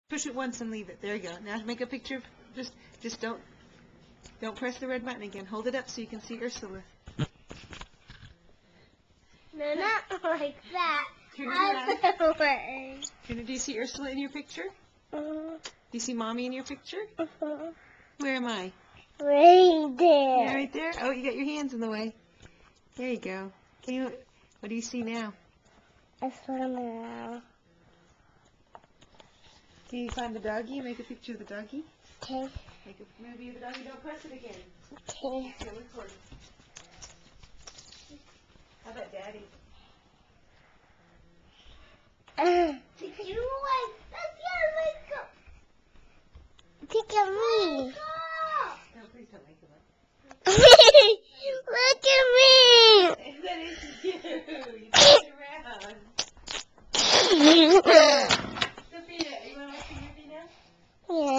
Push it once and leave it. There you go. Now make a picture. Just don't press the red button again. Hold it up so you can see Ursula. No, not like that. Turn it around. Do you see Ursula in your picture? Uh-huh. Do you see Mommy in your picture? Uh-huh. Where am I? Right there. Yeah, right there? Oh, you got your hands in the way. There you go. What do you see now? I swim around. Can you find the doggy? Make a picture of the doggy. Okay. Make a movie of the doggy. Don't press it again. Okay. Still recording. How about Daddy? Did you like? Let's go. Look at me. No, please don't make him up. Look at me. That is you. You turn it around. Sophia, you want to watch the movie now? Yeah.